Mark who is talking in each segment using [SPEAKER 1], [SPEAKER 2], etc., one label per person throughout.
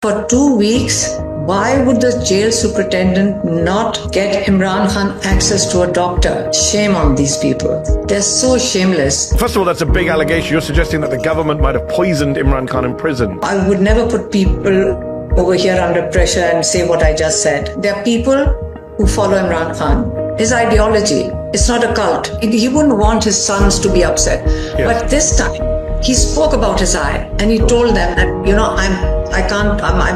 [SPEAKER 1] For 2 weeks, why would the jail superintendent not get Imran Khan access to a doctor? Shame on these people. They're so shameless.
[SPEAKER 2] First of all, that's a big allegation. You're suggesting that the government might have poisoned Imran Khan in prison.
[SPEAKER 1] I would never put people over here under pressure and say what I just said. There are people who follow Imran Khan. His ideology, it's not a cult. He wouldn't want his sons to be upset.
[SPEAKER 2] Yes.
[SPEAKER 1] But this time, he spoke about his eye and he told them that,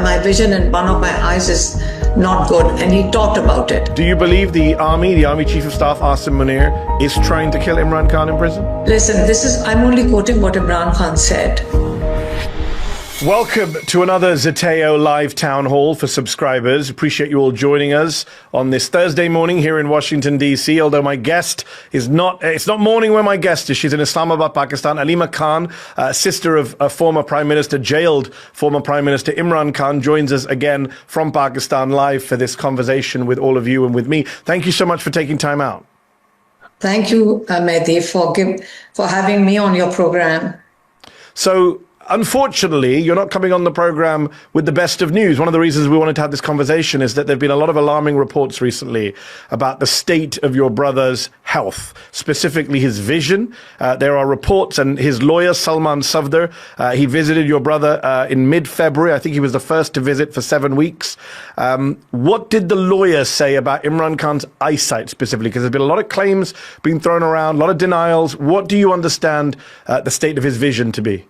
[SPEAKER 1] my vision in one of my eyes is not good, and he talked about it.
[SPEAKER 2] Do you believe the army chief of staff, Asim Munir, is trying to kill Imran Khan in prison?
[SPEAKER 1] Listen, I'm only quoting what Imran Khan said.
[SPEAKER 2] Welcome to another Zeteo live town hall for subscribers. Appreciate you all joining us on this Thursday morning here in Washington, D.C. Although my guest is it's not morning where my guest is. She's in Islamabad, Pakistan. Alima Khan, sister of former Prime Minister, jailed former Prime Minister Imran Khan, joins us again from Pakistan live for this conversation with all of you and with me. Thank you so much for taking time out.
[SPEAKER 1] Thank you, Mehdi, for having me on your program.
[SPEAKER 2] So, unfortunately, you're not coming on the program with the best of news. One of the reasons we wanted to have this conversation is that there have been a lot of alarming reports recently about the state of your brother's health, specifically his vision. There are reports, and his lawyer, Salman Safdar, he visited your brother in mid-February. I think he was the first to visit for 7 weeks. What did the lawyer say about Imran Khan's eyesight specifically? Because there's been a lot of claims being thrown around, a lot of denials. What do you understand the state of his vision to be?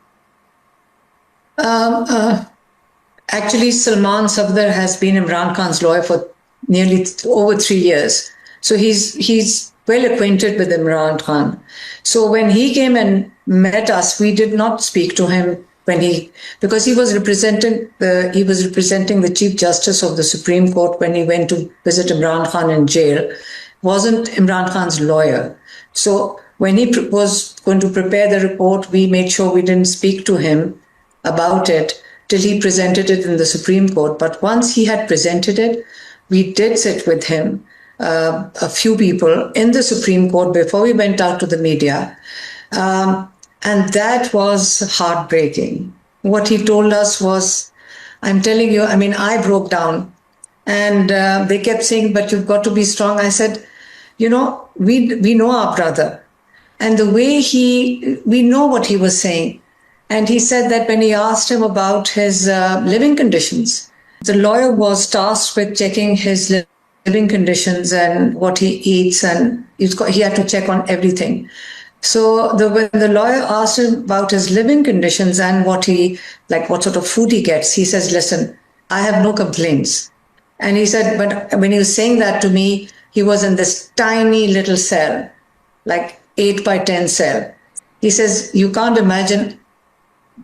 [SPEAKER 1] Actually, Salman Safdar has been Imran Khan's lawyer for nearly over 3 years. So he's well acquainted with Imran Khan. So when he came and met us, we did not speak to him because he was representing the Chief Justice of the Supreme Court when he went to visit Imran Khan in jail. Wasn't Imran Khan's lawyer. So when he was going to prepare the report, we made sure we didn't speak to him about it till he presented it in the Supreme Court. But once he had presented it, we did sit with him, a few people in the Supreme Court before we went out to the media. And that was heartbreaking. What he told us was, I'm telling you, I broke down. And they kept saying, but you've got to be strong. I said, we know our brother. And the way we know what he was saying. And he said that when he asked him about his living conditions, the lawyer was tasked with checking his living conditions and what he eats, and he had to check on everything. So when the lawyer asked him about his living conditions and what sort of food he gets, he says, listen, I have no complaints. And he said, but when he was saying that to me, he was in this tiny little cell, like 8 by 10 cell. He says, you can't imagine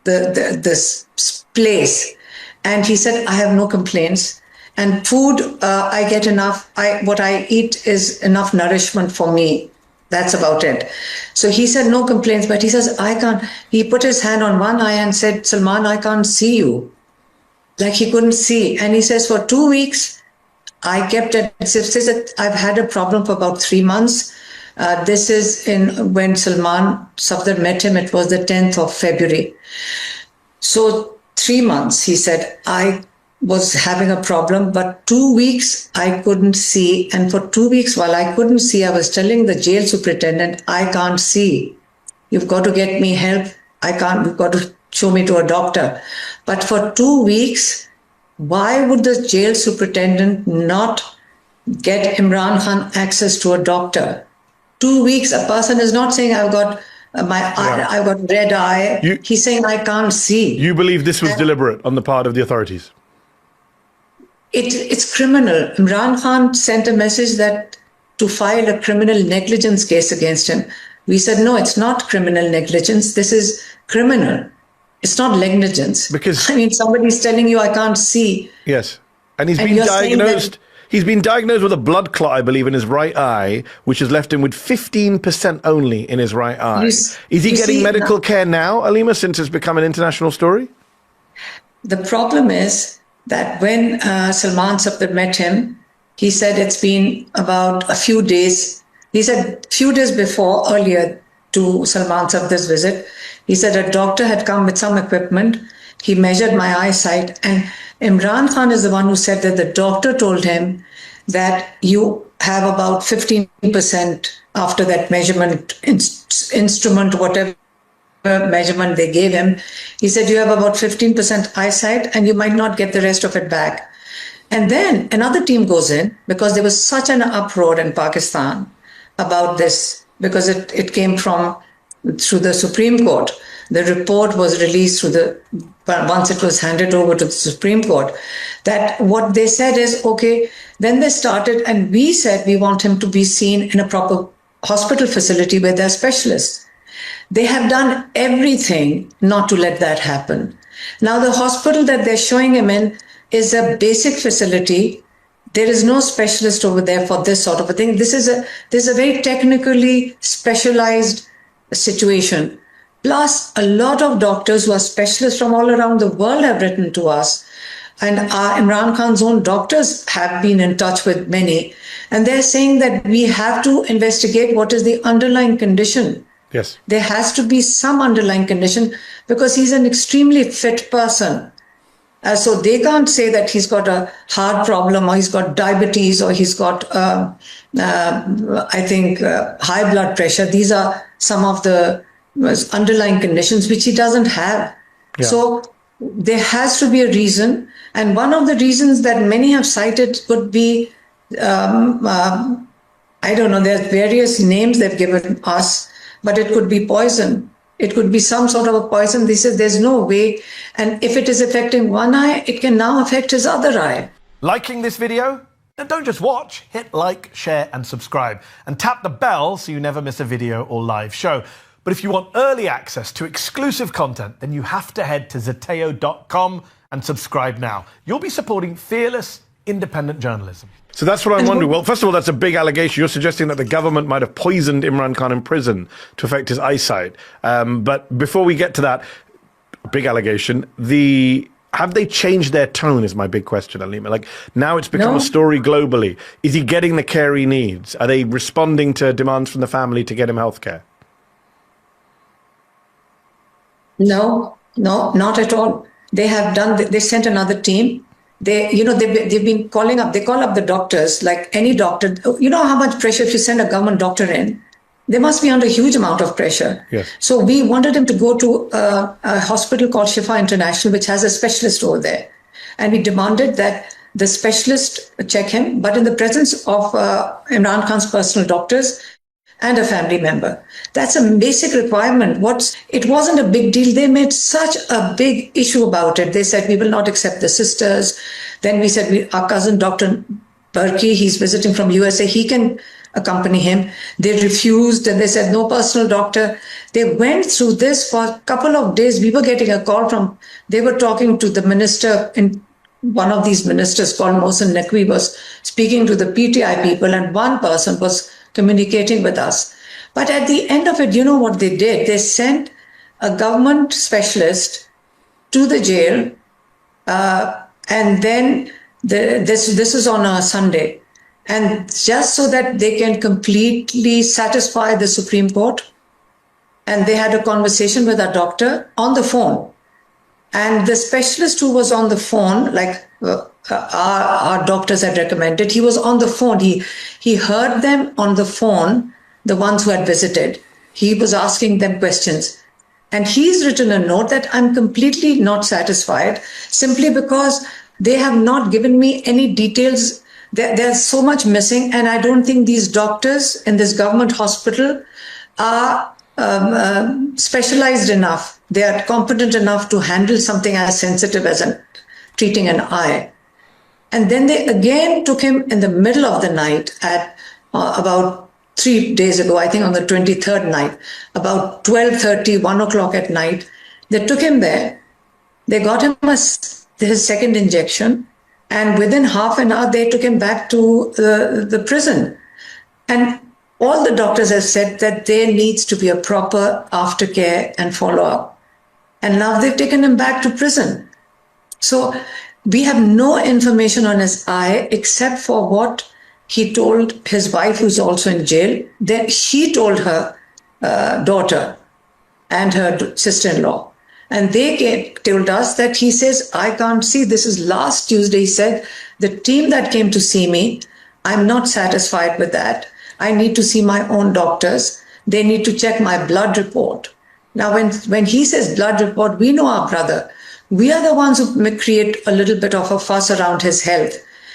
[SPEAKER 1] this place. And he said, I have no complaints, and food, I get enough. What I eat is enough nourishment for me. That's about it. So he said no complaints, but he says, I can't. He put his hand on one eye and said, Salman, I can't see you. Like he couldn't see. And he says, for 2 weeks, I kept it. He says, I've had a problem for about 3 months. This is when Salman Safdar met him, it was the 10th of February. So 3 months, he said, I was having a problem, but 2 weeks I couldn't see. And for 2 weeks, while I couldn't see, I was telling the jail superintendent, I can't see. You've got to get me help. You've got to show me to a doctor. But for 2 weeks, why would the jail superintendent not get Imran Khan access to a doctor? 2 weeks, a person is not saying, I've got I've got red eye. He's saying, I can't see.
[SPEAKER 2] You believe this was deliberate on the part of the authorities?
[SPEAKER 1] It's criminal. Imran Khan sent a message to file a criminal negligence case against him. We said, no, it's not criminal negligence. This is criminal. It's not negligence.
[SPEAKER 2] Because
[SPEAKER 1] somebody's telling you, I can't see.
[SPEAKER 2] Yes. And he's been diagnosed. He's been diagnosed with a blood clot, I believe, in his right eye, which has left him with 15% only in his right eye. Is he getting medical care now, Alima, since it's become an international story?
[SPEAKER 1] The problem is that when Salman Safdar met him, he said it's been about a few days. He said a few days earlier to Salman Safdar's visit, he said a doctor had come with some equipment He measured my eyesight, and Imran Khan is the one who said that the doctor told him that you have about 15% after that measurement instrument, whatever measurement they gave him. He said you have about 15% eyesight and you might not get the rest of it back. And then another team goes in, because there was such an uproar in Pakistan about this, because it came through the Supreme Court. The report was released once it was handed over to the Supreme Court, that what they said is, okay, then they started, and we said we want him to be seen in a proper hospital facility where there are specialists. They have done everything not to let that happen. Now, the hospital that they're showing him in is a basic facility. There is no specialist over there for this sort of a thing. This is a very technically specialized situation. Plus, a lot of doctors who are specialists from all around the world have written to us. And Imran Khan's own doctors have been in touch with many. And they're saying that we have to investigate what is the underlying condition.
[SPEAKER 2] Yes.
[SPEAKER 1] There has to be some underlying condition, because he's an extremely fit person. So they can't say that he's got a heart problem, or he's got diabetes, or he's got, high blood pressure. These are some of the underlying conditions which he doesn't have.
[SPEAKER 2] Yeah.
[SPEAKER 1] So there has to be a reason. And one of the reasons that many have cited could be, I don't know, there's various names they've given us, but it could be poison. It could be some sort of a poison. They said there's no way. And if it is affecting one eye, it can now affect his other eye.
[SPEAKER 2] Liking this video? Then don't just watch. Hit like, share and subscribe. And tap the bell so you never miss a video or live show. But if you want early access to exclusive content, then you have to head to zeteo.com and subscribe now. You'll be supporting fearless, independent journalism. So that's what I'm wondering. Well, first of all, that's a big allegation. You're suggesting that the government might have poisoned Imran Khan in prison to affect his eyesight. But before we get to that big allegation, have they changed their tone is my big question, Alima. Like, now it's become a story globally. Is he getting the care he needs? Are they responding to demands from the family to get him healthcare?
[SPEAKER 1] No, not at all. They sent another team. They've been calling up, they call up the doctors, like any doctor. You know how much pressure if you send a government doctor in? They must be under a huge amount of pressure.
[SPEAKER 2] Yes.
[SPEAKER 1] So we wanted him to go to a hospital called Shifa International, which has a specialist over there. And we demanded that the specialist check him, but in the presence of Imran Khan's personal doctors and a family member. That's a basic requirement. It wasn't a big deal. They made such a big issue about it. They said, we will not accept the sisters. Then we said, our cousin, Dr. Berkey, he's visiting from USA, he can accompany him. They refused, and they said, no personal doctor. They went through this for a couple of days. We were getting a call they were talking to the minister, one of these ministers called Mohsen Naqvi was speaking to the PTI people, and one person was communicating with us. But at the end of it, you know what they did? They sent a government specialist to the jail, and then this is on a Sunday, and just so that they can completely satisfy the Supreme Court. And they had a conversation with our doctor on the phone, and the specialist who was on the phone, like our doctors had recommended, he was on the phone. He heard them on the phone, the ones who had visited. He was asking them questions. And he's written a note that I'm completely not satisfied, simply because they have not given me any details. There's so much missing. And I don't think these doctors in this government hospital are specialized enough. They are competent enough to handle something as sensitive as treating an eye. And then they again took him in the middle of the night at about 3 days ago, I think on the 23rd night, about 12:30, 1 o'clock at night. They took him there. They got him his second injection. And within half an hour, they took him back to the prison. And all the doctors have said that there needs to be a proper aftercare and follow-up. And now they've taken him back to prison. So we have no information on his eye except for what he told his wife, who's also in jail. Then she told her daughter and her sister-in-law And told us that he says, I can't see. This is last Tuesday. He said, the team that came to see me, I'm not satisfied with that. I need to see my own doctors. They need to check my blood report. Now, when he says blood report, we know our brother. We are the ones who may create a little bit of a fuss around his health.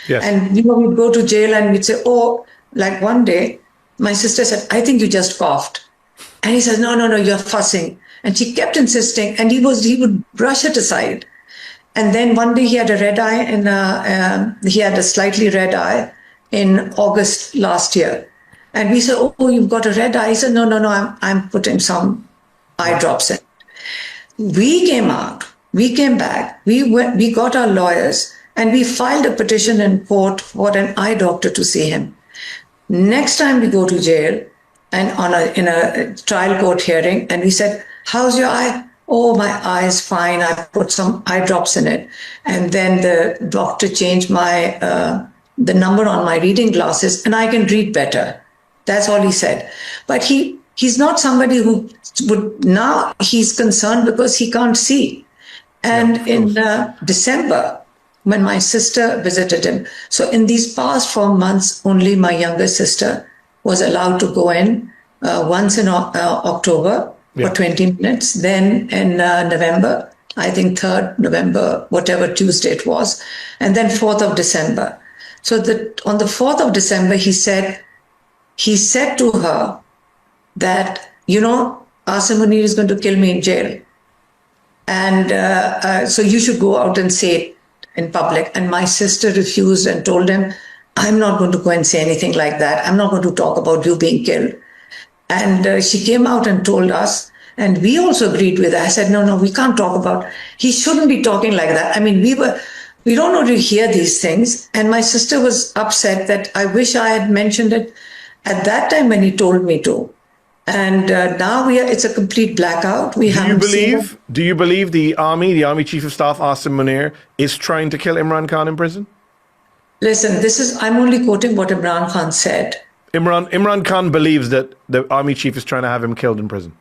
[SPEAKER 2] Yes.
[SPEAKER 1] And, we'd go to jail and we'd say, oh, like one day, my sister said, I think you just coughed. And he said, no, you're fussing. And she kept insisting, and he would brush it aside. And then one day he had a red eye, and he had a slightly red eye in August last year. And we said, oh, you've got a red eye. He said, no, I'm putting some eye drops in. We came out, we came back, we got our lawyers, and we filed a petition in court for an eye doctor to see him. Next time we go to jail, and in a trial court hearing, and we said, how's your eye? Oh, my eye is fine. I put some eye drops in it. And then the doctor changed the number on my reading glasses, and I can read better. That's all he said. But he's not somebody who now he's concerned because he can't see. And in December, when my sister visited him, so in these past 4 months, only my younger sister was allowed to go in once in October for 20 minutes. Then in November, I think 3rd November, whatever Tuesday it was, and then 4th of December. So on the 4th of December, he said to her that, Asim Munir is going to kill me in jail. And so you should go out and say it in public. And my sister refused and told him, I'm not going to go and say anything like that. I'm not going to talk about you being killed. And she came out and told us, and we also agreed with her. I said, no, we can't talk about, he shouldn't be talking like that. I mean, we don't want to hear these things. And my sister was upset that I wish I had mentioned it at that time when he told me to. And now it's a complete blackout. Do
[SPEAKER 2] you believe the Army Chief of Staff, Asim Munir, is trying to kill Imran Khan in prison?
[SPEAKER 1] Listen, I'm only quoting what Imran Khan said.
[SPEAKER 2] Imran Khan believes that the Army Chief is trying to have him killed in prison.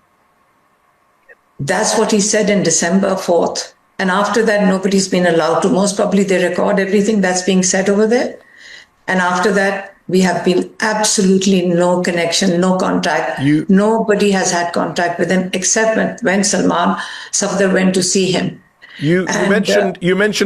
[SPEAKER 1] That's what he said in December 4th. And after that, nobody's been allowed to. Most probably they record everything that's being said over there. And after that, we have been absolutely no connection, no contact. Nobody has had contact with him except when Salman Safdar went to see him.
[SPEAKER 2] You mentioned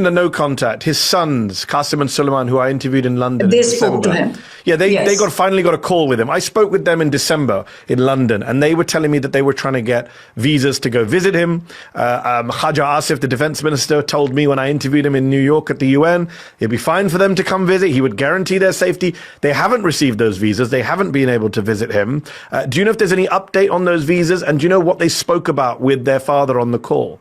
[SPEAKER 2] the no contact. His sons, Qasim and Suleiman, who I interviewed in London.
[SPEAKER 1] They spoke to him.
[SPEAKER 2] Yeah, they finally got a call with him. I spoke with them in December in London, and they were telling me that they were trying to get visas to go visit him. Khaja Asif, the defense minister, told me when I interviewed him in New York at the UN, it'd be fine for them to come visit. He would guarantee their safety. They haven't received those visas. They haven't been able to visit him. Do you know if there's any update on those visas? And do you know what they spoke about with their father on the call?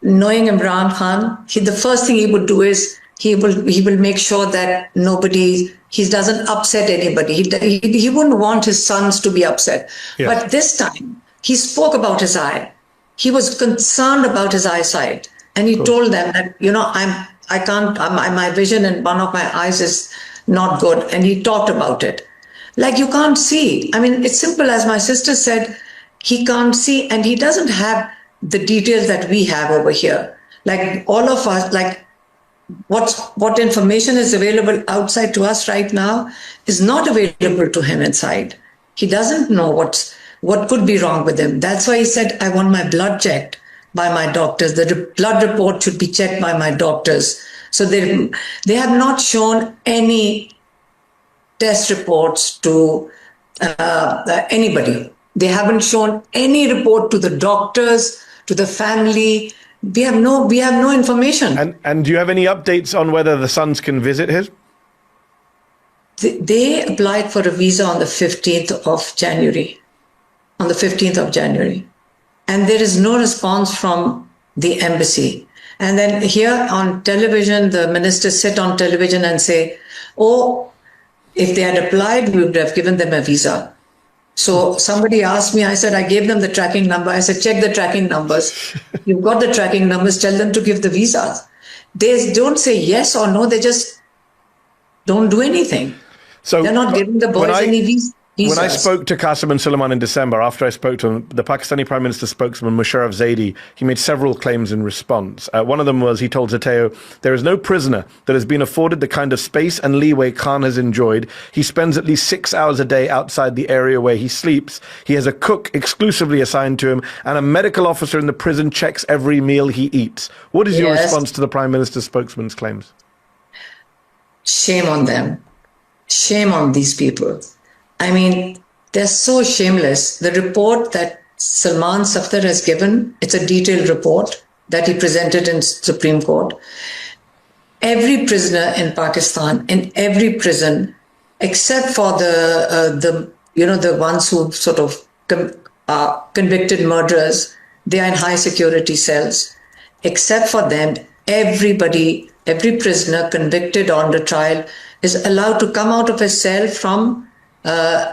[SPEAKER 1] Knowing Imran Khan, the first thing he would do is he will make sure that he doesn't upset anybody. He wouldn't want his sons to be upset. Yes. But this time he spoke about his eye. He was concerned about his eyesight, and he told them that my vision in one of my eyes is not good, and he talked about it. Like, you can't see. I mean, it's simple as my sister said. He can't see, and he doesn't have the details that we have over here. Like all of us, like what information is available outside to us right now is not available to him inside. He doesn't know what could be wrong with him. That's why he said, I want my blood checked by my doctors. The blood report should be checked by my doctors. So they have not shown any test reports to anybody. They haven't shown any report to the doctors, to the family. We have no information.
[SPEAKER 2] And do you have any updates on whether the sons can visit his?
[SPEAKER 1] They applied for a visa on the 15th of January. On the 15th of January. And there is no response from the embassy. And then here on television, the ministers sit on television and say, oh, if they had applied, we would have given them a visa. So somebody asked me, I said, I gave them the tracking number. I said, check the tracking numbers. You've got the tracking numbers, tell them to give the visas. They don't say yes or no, they just don't do anything. So they're not giving the boys any visa. He
[SPEAKER 2] When I
[SPEAKER 1] does.
[SPEAKER 2] spoke to Qasem and Suleiman in December, after I spoke to him, the Pakistani Prime Minister spokesman, Musharraf Zaidi, he made several claims in response. One of them was, he told Zateo, there is no prisoner that has been afforded the kind of space and leeway Khan has enjoyed. He spends at least 6 hours a day outside the area where he sleeps. He has a cook exclusively assigned to him, and a medical officer in the prison checks every meal he eats. What is your response to the Prime Minister's spokesman's claims?
[SPEAKER 1] Shame on them. Shame on these people. I mean, they're so shameless. The report that Salman Safdar has given, it's a detailed report that he presented in Supreme Court. Every prisoner in Pakistan, in every prison, except for the ones who sort of are convicted murderers, they are in high security cells. Except for them, everybody, every prisoner convicted on the trial is allowed to come out of his cell from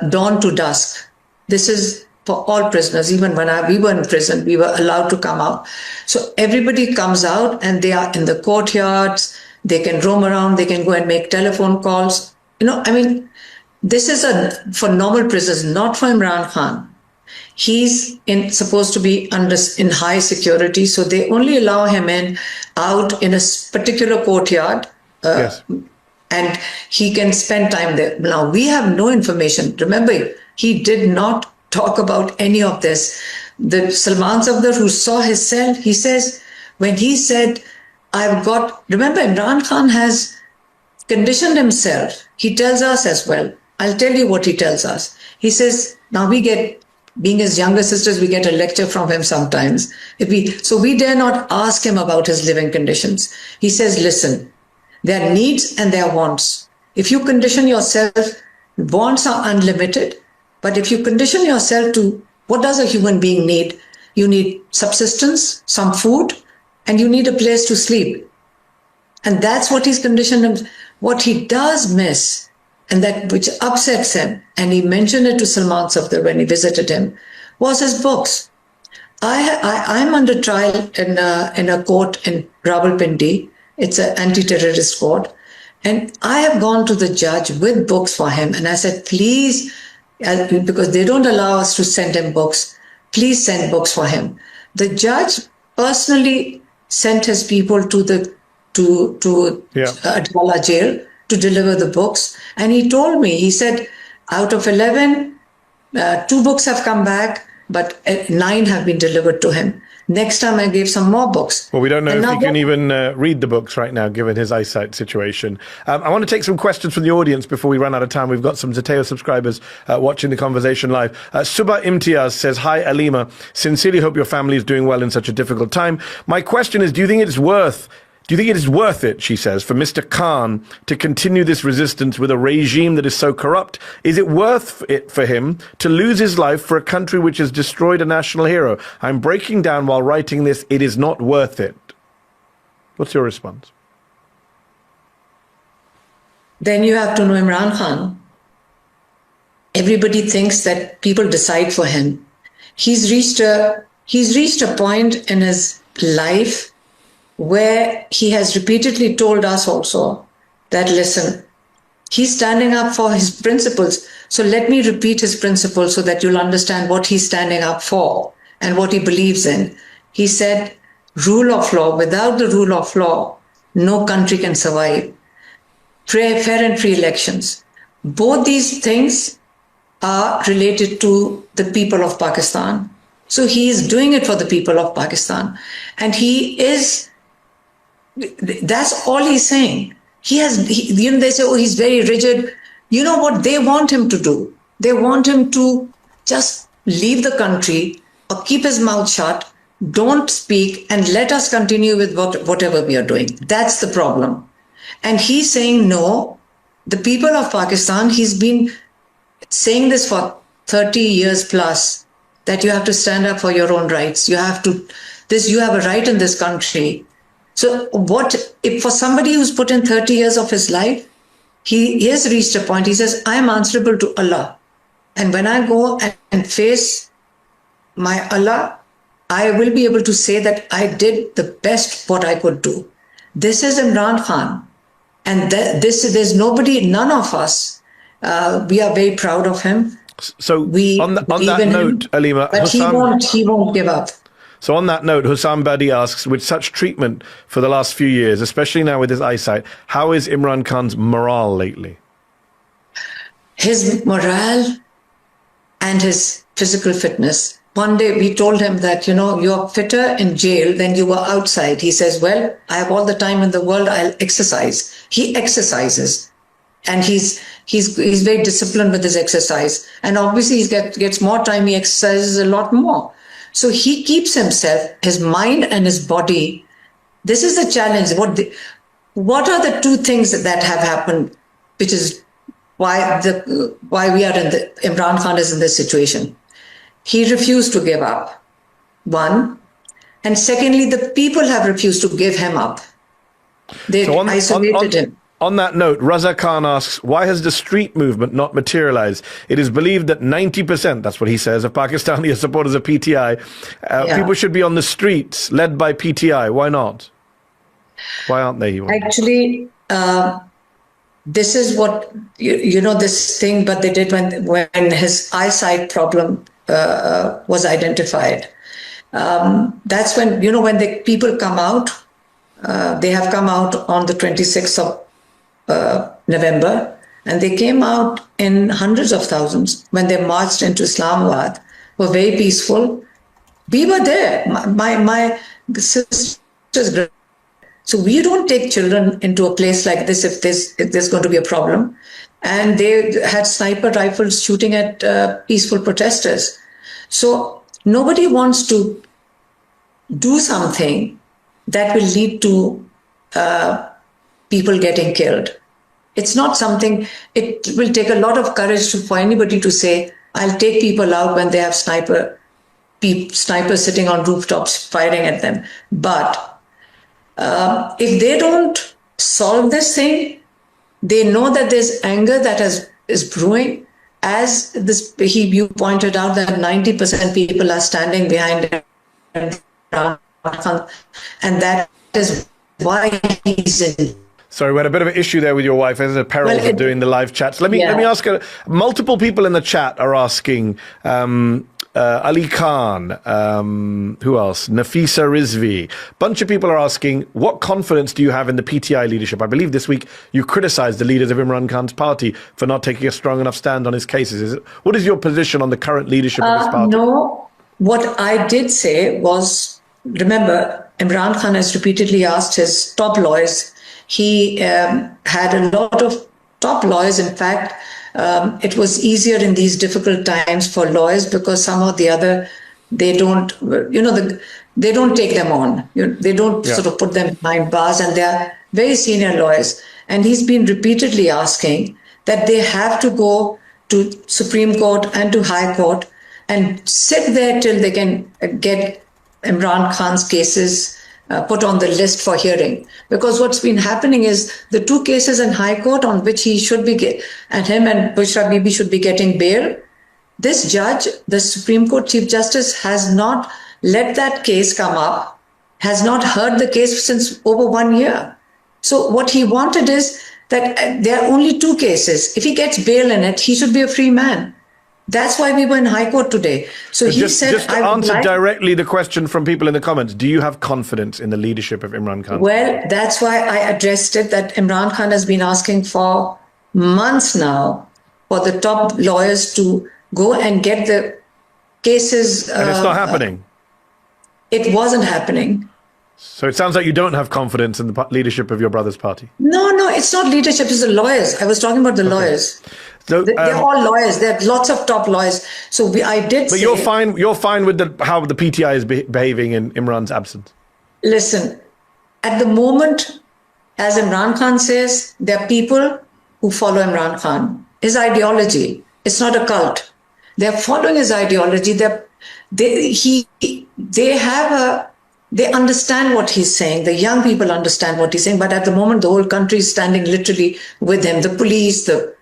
[SPEAKER 1] dawn to dusk. This is for all prisoners. Even when we were in prison, we were allowed to come out. So everybody comes out and they are in the courtyards. They can roam around. They can go and make telephone calls. This is for normal prisoners, not for Imran Khan. He's supposed to be in high security, so they only allow him out in a particular courtyard.
[SPEAKER 2] Yes.
[SPEAKER 1] And he can spend time there. Now, we have no information. Remember, he did not talk about any of this. The Salman Safdar, who saw his cell, he says, when he said, remember, Imran Khan has conditioned himself. He tells us as well. I'll tell you what he tells us. He says, now being his younger sisters, we get a lecture from him sometimes. So we dare not ask him about his living conditions. He says, listen, there are needs and there are wants. If you condition yourself, wants are unlimited. But if you condition yourself to what does a human being need? You need subsistence, some food, and you need a place to sleep. And that's what he's conditioned him. What he does miss, and that which upsets him, and he mentioned it to Salman Safdar when he visited him, was his books. I'm under trial in a court in Rawalpindi. It's an anti-terrorist court. And I have gone to the judge with books for him. And I said, please, because they don't allow us to send him books, please send books for him. The judge personally sent his people to Adwala jail to deliver the books. And he told me, he said, out of 11, 2 books have come back, but 9 have been delivered to him. Next time I gave some more books.
[SPEAKER 2] Well, we don't know if he can even read the books right now, given his eyesight situation. I want to take some questions from the audience before we run out of time. We've got some Zateo subscribers watching the conversation live. Subha Imtiaz says, hi, Alima. Sincerely hope your family is doing well in such a difficult time. My question is, do you think it is worth it, she says, for Mr. Khan to continue this resistance with a regime that is so corrupt? Is it worth it for him to lose his life for a country which has destroyed a national hero? I'm breaking down while writing this. It is not worth it. What's your response?
[SPEAKER 1] Then you have to know Imran Khan. Everybody thinks that people decide for him. He's reached a point in his life where he has repeatedly told us also that, listen, he's standing up for his principles. So let me repeat his principles so that you'll understand what he's standing up for and what he believes in. He said, rule of law. Without the rule of law, no country can survive. Fair and free elections. Both these things are related to the people of Pakistan. So he is doing it for the people of Pakistan. And that's all he's saying. They say, oh, he's very rigid. You know what they want him to do? They want him to just leave the country or keep his mouth shut, don't speak, and let us continue with whatever we are doing. That's the problem. And he's saying, no, the people of Pakistan, he's been saying this for 30 years plus, that you have to stand up for your own rights. You have a right in this country. So if for somebody who's put in 30 years of his life, he has reached a point, he says, I'm answerable to Allah. And when I go and face my Allah, I will be able to say that I did the best what I could do. This is Imran Khan. And there's nobody, none of us, we are very proud of him.
[SPEAKER 2] So
[SPEAKER 1] We
[SPEAKER 2] on
[SPEAKER 1] believe
[SPEAKER 2] that
[SPEAKER 1] in
[SPEAKER 2] note,
[SPEAKER 1] him,
[SPEAKER 2] Alima,
[SPEAKER 1] but he won't give up.
[SPEAKER 2] So on that note, Hussam Badi asks, with such treatment for the last few years, especially now with his eyesight, how is Imran Khan's morale lately?
[SPEAKER 1] His morale and his physical fitness. One day we told him that, you're fitter in jail than you were outside. He says, well, I have all the time in the world, I'll exercise. He exercises. And he's very disciplined with his exercise. And obviously he gets more time, he exercises a lot more. So he keeps himself, his mind and his body. This is the challenge. What are the two things that have happened, which is why we are Imran Khan is in this situation? He refused to give up, one. And secondly, the people have refused to give him up. They've isolated him.
[SPEAKER 2] On that note, Raza Khan asks, why has the street movement not materialized? It is believed that 90%, that's what he says, of Pakistani supporters of PTI, people should be on the streets, led by PTI. Why not? Why aren't they?
[SPEAKER 1] Actually, this is what, this thing, but they did when his eyesight problem was identified. That's when, when the people come out, they have come out on the 26th of November, and they came out in hundreds of thousands when they marched into Islamabad, were very peaceful. We were there. My sisters. So we don't take children into a place like this if there's going to be a problem. And they had sniper rifles shooting at peaceful protesters. So nobody wants to do something that will lead to people getting killed. It's not something, it will take a lot of courage for anybody to say, I'll take people out when they have snipers sitting on rooftops firing at them. But if they don't solve this thing, they know that there's anger that is brewing. As you pointed out that 90% people are standing behind him, and that is why he's in.
[SPEAKER 2] Sorry, we had a bit of an issue there with your wife. There's a peril of doing the live chats. Let me ask. Multiple people in the chat are asking. Ali Khan, who else? Nafisa Rizvi. Bunch of people are asking, what confidence do you have in the PTI leadership? I believe this week you criticized the leaders of Imran Khan's party for not taking a strong enough stand on his cases. What is your position on the current leadership of his party?
[SPEAKER 1] No, what I did say was, remember, Imran Khan has repeatedly asked his top lawyers. He had a lot of top lawyers. In fact, it was easier in these difficult times for lawyers because some or the other, they don't, they don't take them on. They don't sort of put them behind bars, and they are very senior lawyers. And he's been repeatedly asking that they have to go to Supreme Court and to High Court and sit there till they can get Imran Khan's cases put on the list for hearing. Because what's been happening is the two cases in High Court on which he should be, and him and Bushra Bibi should be getting bail, this judge, the Supreme Court Chief Justice, has not let that case come up, has not heard the case since over 1 year. So what he wanted is that there are only two cases. If he gets bail in it, he should be a free man. That's why we were in High Court today. So he said,
[SPEAKER 2] just to answer directly the question from people in the comments, do you have confidence in the leadership of Imran Khan?
[SPEAKER 1] Well, that's why I addressed it, that Imran Khan has been asking for months now for the top lawyers to go and get the cases.
[SPEAKER 2] And it's not happening.
[SPEAKER 1] It wasn't happening.
[SPEAKER 2] So it sounds like you don't have confidence in the leadership of your brother's party.
[SPEAKER 1] No, it's not leadership, it's the lawyers. I was talking about the lawyers. So, they're all lawyers. There are lots of top lawyers. So I did say...
[SPEAKER 2] But you're fine with how the PTI is behaving in Imran's absence?
[SPEAKER 1] Listen, at the moment, as Imran Khan says, there are people who follow Imran Khan. His ideology, it's not a cult. They're following his ideology. They understand what he's saying. The young people understand what he's saying. But at the moment, the whole country is standing literally with him. The police, the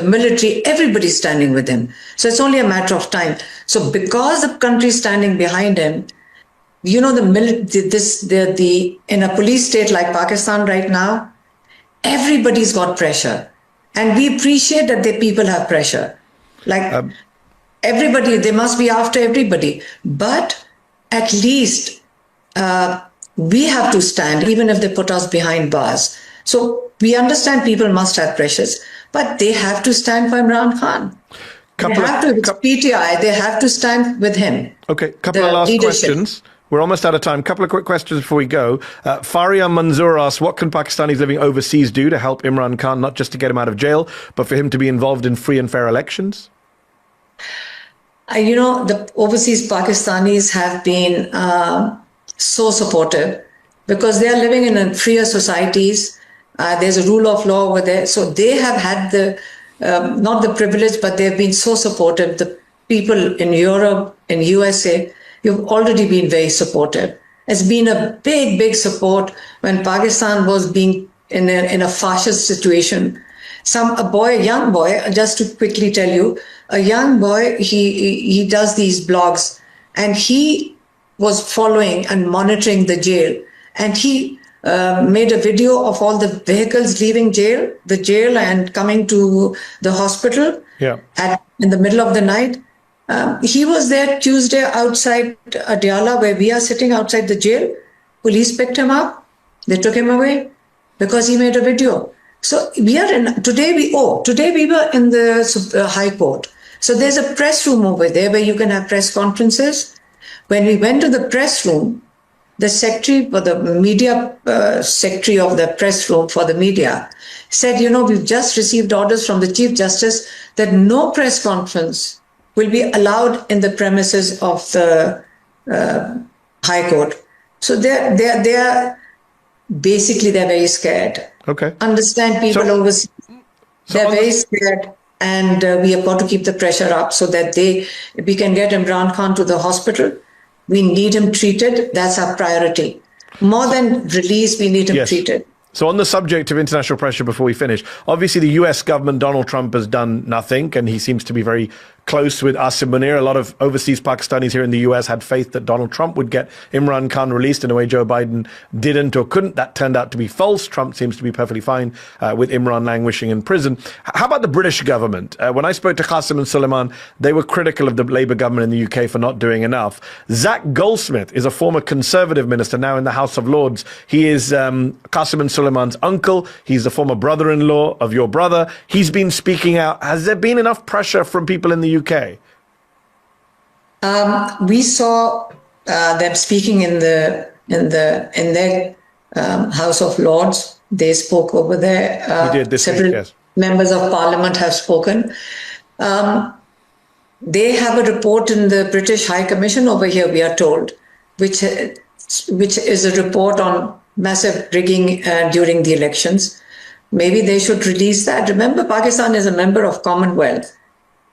[SPEAKER 1] military, everybody's standing with him. So it's only a matter of time. So because the country is standing behind him, in a police state like Pakistan right now, everybody's got pressure. And we appreciate that the people have pressure. everybody, they must be after everybody. But at least we have to stand, even if they put us behind bars. So we understand people must have pressures, but they have to stand for Imran Khan. They have to, it's PTI, they have to stand with him.
[SPEAKER 2] Okay, couple of last questions. We're almost out of time. Couple of quick questions before we go. Faria Manzoor asks, what can Pakistanis living overseas do to help Imran Khan, not just to get him out of jail, but for him to be involved in free and fair elections?
[SPEAKER 1] The overseas Pakistanis have been so supportive because they are living in freer societies. There's a rule of law over there. So they have had not the privilege, but they've been so supportive. The people in Europe, in USA, you've already been very supportive. It's been a big, big support when Pakistan was being in a fascist situation. A young boy, just to quickly tell you, a young boy, he does these blogs, and he was following and monitoring the jail. And he made a video of all the vehicles leaving the jail and coming to the hospital in the middle of the night. He was there Tuesday outside Adiala, where we are sitting outside the jail. Police picked him up. They took him away because he made a video. So today we were in the High Court. So there's a press room over there where you can have press conferences. When we went to the press room, the secretary for the media, secretary of the press room for the media said, we've just received orders from the Chief Justice that no press conference will be allowed in the premises of the High Court. So they're basically, they're very scared.
[SPEAKER 2] Okay.
[SPEAKER 1] Understand people overseas. They're very scared, and we have got to keep the pressure up so that we can get Imran Khan to the hospital. We need him treated. That's our priority. More than release, we need him treated.
[SPEAKER 2] So on the subject of international pressure, before we finish, obviously the US government, Donald Trump, has done nothing, and he seems to be very close with Asim Munir. A lot of overseas Pakistanis here in the US had faith that Donald Trump would get Imran Khan released in a way Joe Biden didn't or couldn't. That turned out to be false. Trump seems to be perfectly fine with Imran languishing in prison. How about the British government? When I spoke to Qasim and Suleiman, they were critical of the Labour government in the UK for not doing enough. Zach Goldsmith is a former Conservative minister now in the House of Lords. He is Qasim and Suleiman's uncle. He's the former brother-in-law of your brother. He's been speaking out. Has there been enough pressure from people in the UK?
[SPEAKER 1] We saw them speaking in their House of Lords. They spoke over there. Several members of Parliament have spoken. They have a report in the British High Commission over here, we are told, which is a report on massive rigging during the elections. Maybe they should release that. Remember, Pakistan is a member of Commonwealth.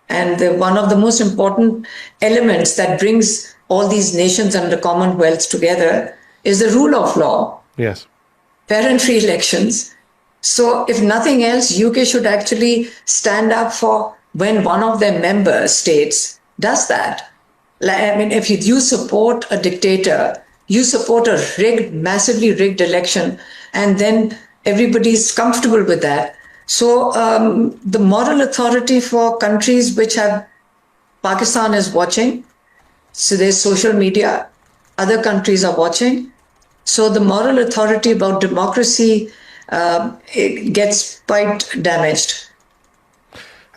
[SPEAKER 1] And one of the most important elements that brings all these nations under Commonwealth together is the rule of law.
[SPEAKER 2] Yes.
[SPEAKER 1] Fair and free elections. So if nothing else, UK should actually stand up for when one of their member states does that. If you support a dictator, you support a massively rigged election, and then everybody's comfortable with that. So the moral authority for countries which have, Pakistan is watching, so there's social media, other countries are watching. So the moral authority about democracy it gets quite damaged.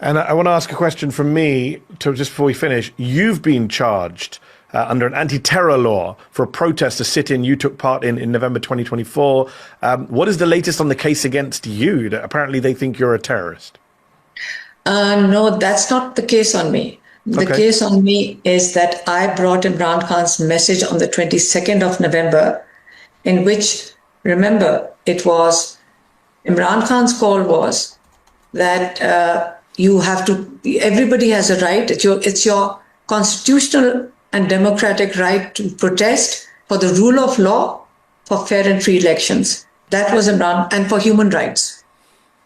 [SPEAKER 2] And I want to ask a question from me, just before we finish. You've been charged under an anti-terror law for a protest, a sit-in you took part in November 2024. What is the latest on the case against you? Apparently they think you're a terrorist.
[SPEAKER 1] No, that's not the case on me. The case on me is that I brought Imran Khan's message on the 22nd of November, in which, remember, it was, Imran Khan's call was that you have to, everybody has a right, it's your constitutional and democratic right to protest for the rule of law, for fair and free elections. That was Imran, and for human rights.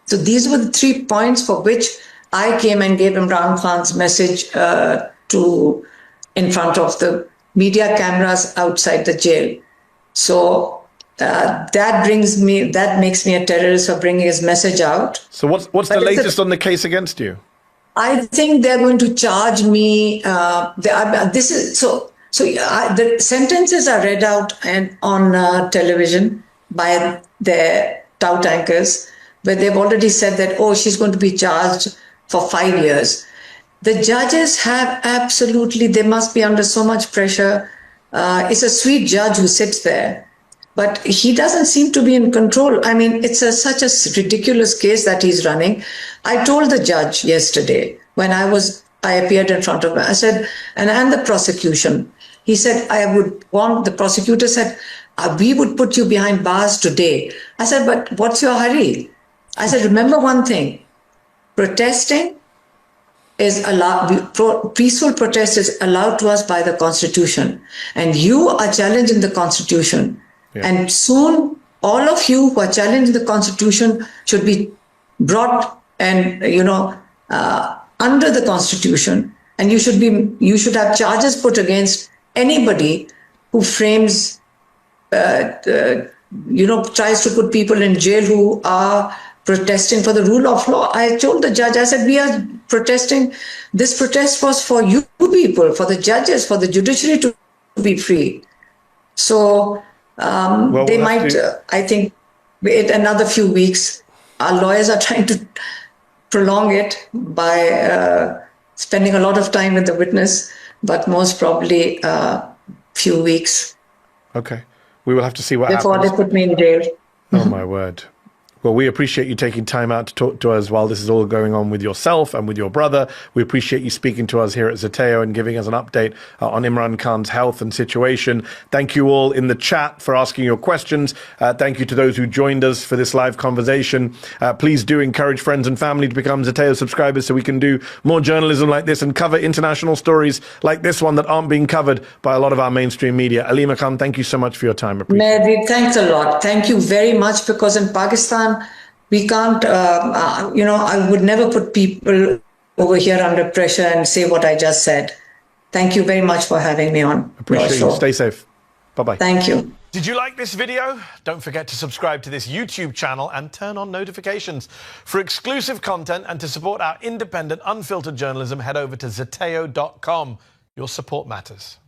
[SPEAKER 1] So these were the 3 points for which I came and gave Imran Khan's message in front of the media cameras outside the jail. So that makes me a terrorist for bringing his message out.
[SPEAKER 2] So what's the latest on the case against you?
[SPEAKER 1] I think they're going to charge me. This is so. The sentences are read out and on television by their tout anchors, where they've already said that, oh, she's going to be charged for 5 years. The judges have absolutely, they must be under so much pressure. It's a sweet judge who sits there, but he doesn't seem to be in control. I mean, it's such a ridiculous case that he's running. I told the judge yesterday when I appeared in front of him, I said, and the prosecution, he said, the prosecutor said, we would put you behind bars today. I said, but what's your hurry? I said, remember one thing, protesting is allowed, peaceful protest is allowed to us by the Constitution. And you are challenging the Constitution. Yeah. And soon, all of you who are challenging the Constitution should be brought and, under the Constitution. And you should have charges put against anybody who frames, tries to put people in jail who are protesting for the rule of law. I told the judge, I said, we are protesting. This protest was for you people, for the judges, for the judiciary to be free. So they might, I think, wait another few weeks. Our lawyers are trying to prolong it by spending a lot of time with the witness, but most probably few weeks.
[SPEAKER 2] Okay. We will have to see what happens.
[SPEAKER 1] Before they put me in jail.
[SPEAKER 2] Oh, my word. Well, we appreciate you taking time out to talk to us while this is all going on with yourself and with your brother. We appreciate you speaking to us here at Zeteo and giving us an update on Imran Khan's health and situation. Thank you all in the chat for asking your questions. Thank you to those who joined us for this live conversation. Please do encourage friends and family to become Zeteo subscribers so we can do more journalism like this and cover international stories like this one that aren't being covered by a lot of our mainstream media. Alima Khan, thank you so much for your time.
[SPEAKER 1] Mehdi, thanks a lot. Thank you very much, because in Pakistan, we can't, I would never put people over here under pressure and say what I just said. Thank you very much for having me on.
[SPEAKER 2] Appreciate you. Stay safe. Bye-bye.
[SPEAKER 1] Thank you.
[SPEAKER 2] Did you like this video? Don't forget to subscribe to this YouTube channel and turn on notifications. For exclusive content and to support our independent, unfiltered journalism, head over to zeteo.com. Your support matters.